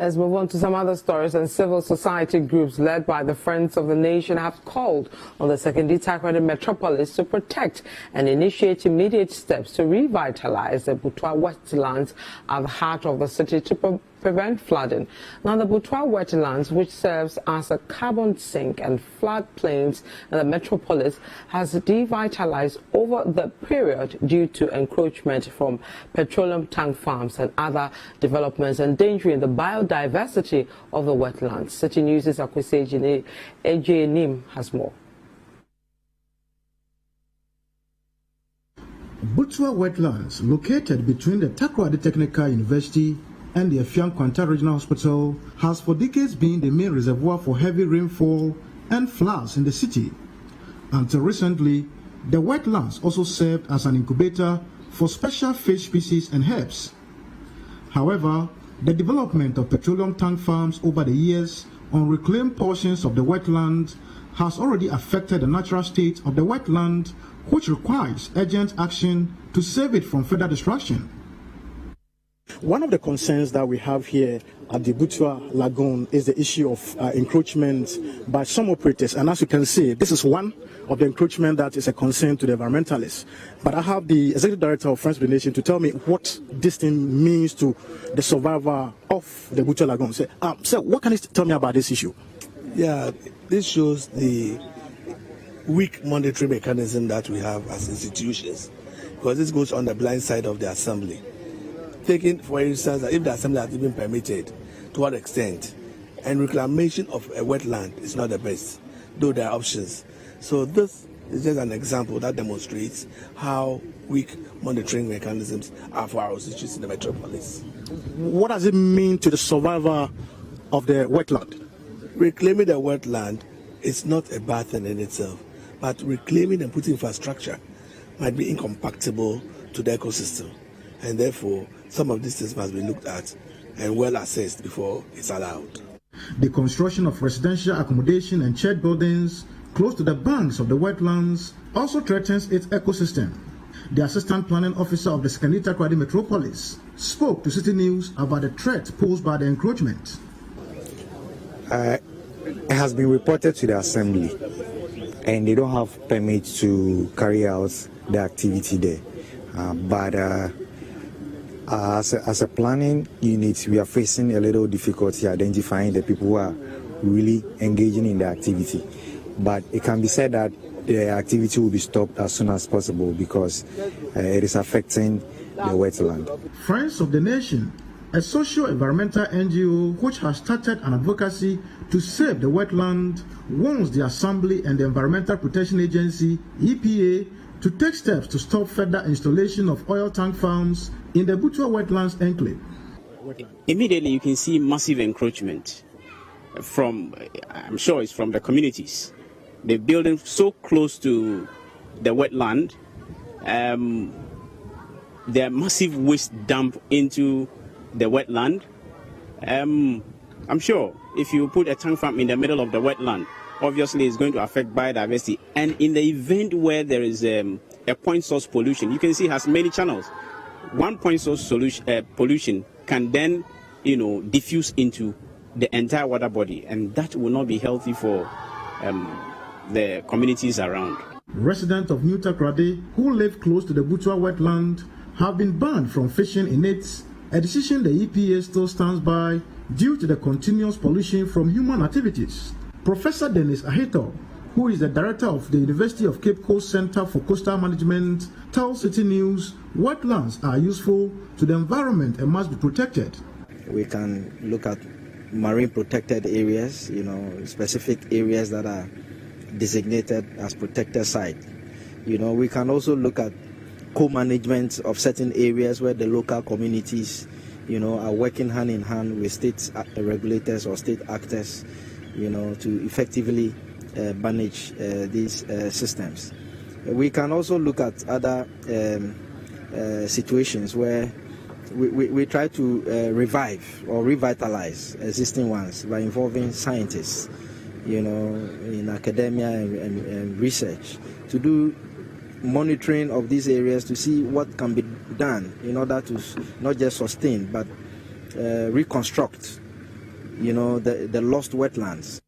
Let's move on to some other stories. And civil society groups led by the Friends of the Nation have called on the Sekondi-Takoradi Metropolis to protect and initiate immediate steps to revitalize the Butuah Wetlands at the heart of the city to prevent flooding. Now, the Butuah Wetlands, which serves as a carbon sink and floodplains in the Metropolis, has devitalized over the period due to encroachment from petroleum tank farms and other developments, endangering the biodiversity of the wetlands. City News' Akwesi AJ Nim has more. Butuah Wetlands, located between the Takoradi Technical University and the Efiang-Kwanta Regional Hospital, has for decades been the main reservoir for heavy rainfall and floods in the city. Until recently, the wetlands also served as an incubator for special fish species and herbs. However, the development of petroleum tank farms over the years on reclaimed portions of the wetland has already affected the natural state of the wetland, which requires urgent action to save it from further destruction. One of the concerns that we have here at the Butuah Lagoon is the issue of encroachment by some operators. And as you can see, this is one of the encroachment that is a concern to the environmentalists. But I have the Executive Director of Friends of the Nation to tell me what this thing means to the survivor of the Butuah Lagoon. So what can you tell me about this issue? Yeah, this shows the weak monitoring mechanism that we have as institutions, because this goes on the blind side of the assembly. Taking, for instance, that if the assembly has been permitted, to what extent, and reclamation of a wetland is not the best, though there are options. So this is just an example that demonstrates how weak monitoring mechanisms are for our institutions in the metropolis. What does it mean to the survivor of the wetland? Reclaiming the wetland is not a bad thing in itself, but reclaiming and putting infrastructure might be incompatible to the ecosystem, and therefore some of these things must be looked at and well assessed before it's allowed. The construction of residential accommodation and church buildings close to the banks of the wetlands also threatens its ecosystem. The Assistant Planning Officer of the Sekondi-Takoradi Metropolis spoke to City News about the threat posed by the encroachment. It has been reported to the Assembly, and they don't have permits to carry out the activity there. But as a planning unit, we are facing a little difficulty identifying the people who are really engaging in the activity. But it can be said that the activity will be stopped as soon as possible because it is affecting the wetland. Friends of the Nation, a socio-environmental NGO which has started an advocacy to save the wetland, warns the Assembly and the Environmental Protection Agency, EPA, to take steps to stop further installation of oil tank farms in the Butuah Wetlands enclave. Immediately you can see massive encroachment from, I'm sure it's from the communities. They're building so close to the wetland. There are massive waste dump into the wetland. I'm sure if you put a tank farm in the middle of the wetland, obviously it's going to affect biodiversity. And in the event where there is a point source pollution, you can see it has many channels. One point source pollution can then, diffuse into the entire water body, and that will not be healthy for the communities around. Residents of New Takoradi who live close to the Butuah Wetland have been banned from fishing in it, a decision the EPA still stands by due to the continuous pollution from human activities. Professor Dennis Ahito, who is the director of the University of Cape Coast Center for Coastal Management, tells City News wetlands are useful to the environment and must be protected. We can look at marine protected areas, specific areas that are designated as protected site. We can also look at co-management of certain areas where the local communities, are working hand in hand with state regulators or state actors, to effectively manage these systems. We can also look at other situations where we try to revive or revitalize existing ones by involving scientists, in academia and research, to do monitoring of these areas to see what can be done in order to not just sustain but reconstruct the lost wetlands.